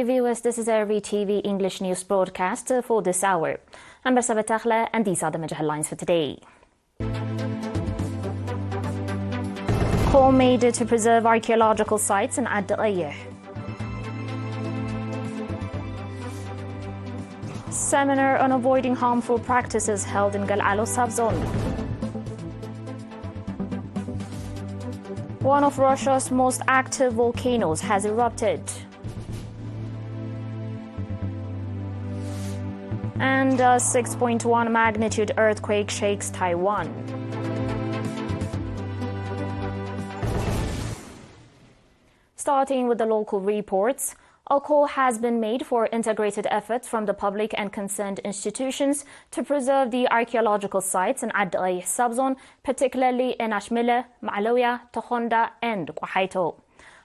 Dear viewers, this is ERi-TV English news broadcast for this hour. I'm Bersabet Takhla, and these are the major headlines for today. Call made to preserve archaeological sites in Eritrea. Seminar on avoiding harmful practices held in Galalo subzone. One of Russia's most active volcanoes has erupted. And a 6.1 magnitude earthquake shakes Taiwan. Starting with the local reports, a call has been made for integrated efforts from the public and concerned institutions to preserve the archaeological sites in Eritrea subzone, particularly in Ashmile, Ma'aloya, Tokhonda, and Kwahaito.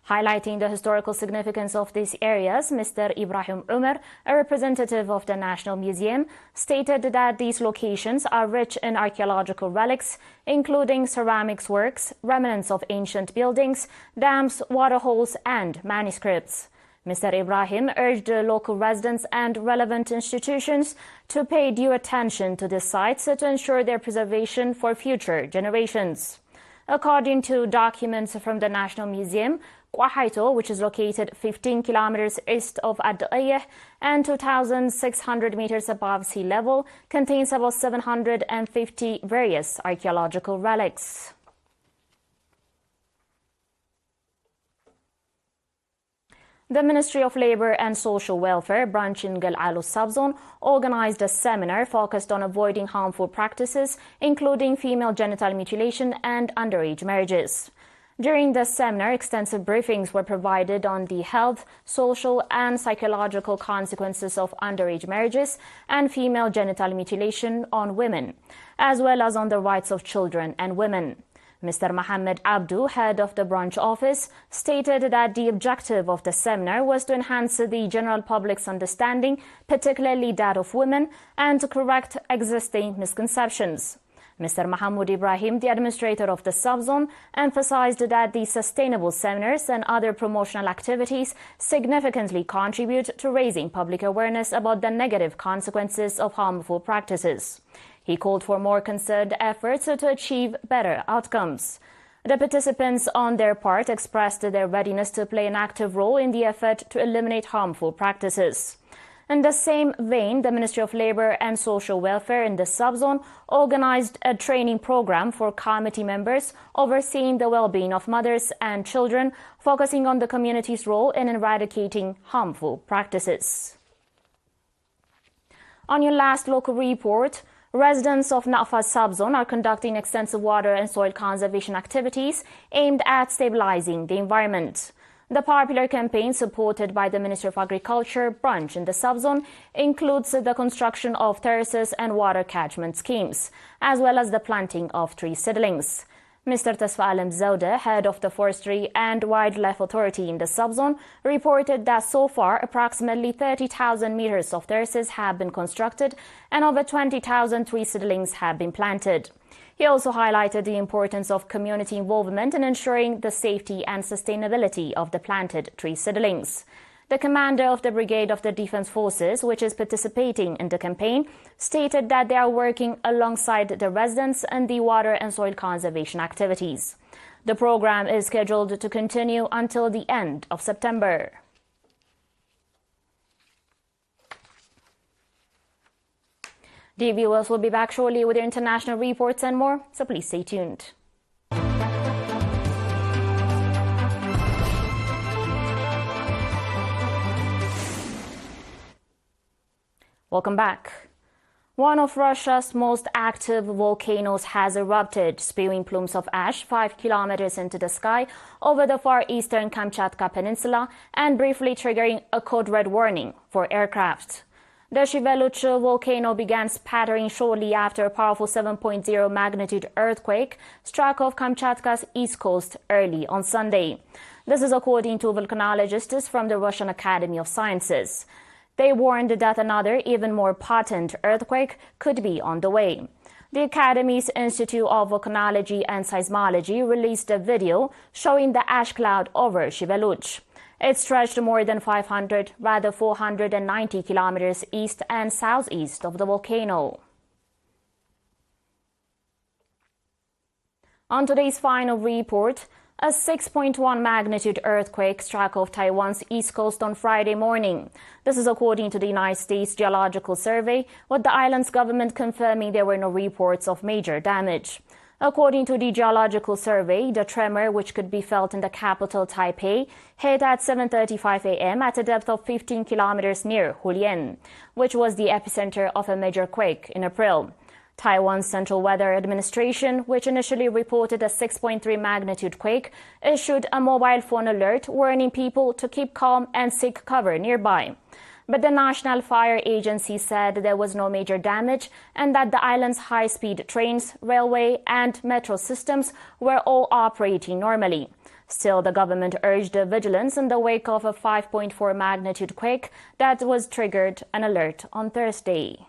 Highlighting the historical significance of these areas, Mr. Ibrahim Umar, a representative of the National Museum, stated that these locations are rich in archaeological relics, including ceramics works, remnants of ancient buildings, dams, waterholes, and manuscripts. Mr. Ibrahim urged local residents and relevant institutions to pay due attention to these sites to ensure their preservation for future generations. According to documents from the National Museum, Kwahaito, which is located 15 kilometers east of Eritrea and 2,600 meters above sea level, contains about 750 various archaeological relics. The Ministry of Labour and Social Welfare branch in Galalo subzone organized a seminar focused on avoiding harmful practices, including female genital mutilation and underage marriages. During the seminar, extensive briefings were provided on the health, social and psychological consequences of underage marriages and female genital mutilation on women, as well as on the rights of children and women. Mr. Mohammed Abdu, head of the branch office, stated that the objective of the seminar was to enhance the general public's understanding, particularly that of women, and to correct existing misconceptions. Mr. Mahmoud Ibrahim, the administrator of the subzone, emphasized that the sustainable seminars and other promotional activities significantly contribute to raising public awareness about the negative consequences of harmful practices. He called for more concerted efforts to achieve better outcomes. The participants, on their part, expressed their readiness to play an active role in the effort to eliminate harmful practices. In the same vein, the Ministry of Labour and Social Welfare in the subzone organized a training program for committee members overseeing the well-being of mothers and children, focusing on the community's role in eradicating harmful practices. On your last local report, residents of Nafa subzone are conducting extensive water and soil conservation activities aimed at stabilizing the environment. The popular campaign, supported by the Ministry of Agriculture branch in the subzone, includes the construction of terraces and water catchment schemes, as well as the planting of tree seedlings. Mr. Tasfa Alam Zauda, head of the Forestry and Wildlife Authority in the subzone, reported that so far approximately 30,000 meters of terraces have been constructed and over 20,000 tree seedlings have been planted. He also highlighted the importance of community involvement in ensuring the safety and sustainability of the planted tree seedlings. The commander of the Brigade of the Defense Forces, which is participating in the campaign, stated that they are working alongside the residents in the water and soil conservation activities. The program is scheduled to continue until the end of September. The viewers will be back shortly with their international reports and more, so please stay tuned. Welcome back. One of Russia's most active volcanoes has erupted, spewing plumes of ash 5 kilometers into the sky over the far eastern Kamchatka Peninsula and briefly triggering a code red warning for aircraft. The Shiveluch volcano began spattering shortly after a powerful 7.0 magnitude earthquake struck off Kamchatka's east coast early on Sunday. This is according to volcanologists from the Russian Academy of Sciences. They warned that another, even more potent earthquake could be on the way. The Academy's Institute of Volcanology and Seismology released a video showing the ash cloud over Shiveluch. It stretched more than 490 kilometers east and southeast of the volcano. On today's final report, a 6.1 magnitude earthquake struck off Taiwan's east coast on Friday morning. This is according to the United States Geological Survey, with the island's government confirming there were no reports of major damage. According to the Geological Survey, the tremor, which could be felt in the capital Taipei, hit at 7:35 a.m. at a depth of 15 kilometers near Hualien, which was the epicenter of a major quake in April. Taiwan's Central Weather Administration, which initially reported a 6.3 magnitude quake, issued a mobile phone alert warning people to keep calm and seek cover nearby. But the National Fire Agency said there was no major damage and that the island's high-speed trains, railway, and metro systems were all operating normally. Still, the government urged vigilance in the wake of a 5.4 magnitude quake that was triggered an alert on Thursday.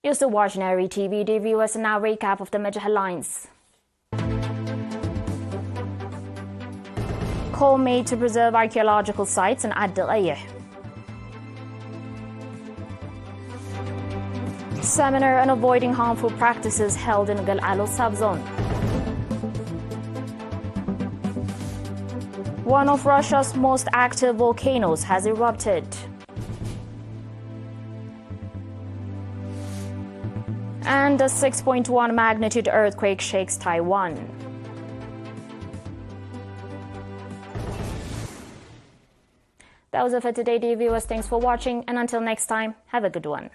You're still watching ERi-TV. Dear viewers, and now recap of the major headlines. Call made to preserve archaeological sites in ERi. Seminar on avoiding harmful practices held in Gal'alo subzone. One of Russia's most active volcanoes has erupted. And a 6.1 magnitude earthquake shakes Taiwan. That was it for today, dear viewers. Thanks for watching, and until next time, have a good one.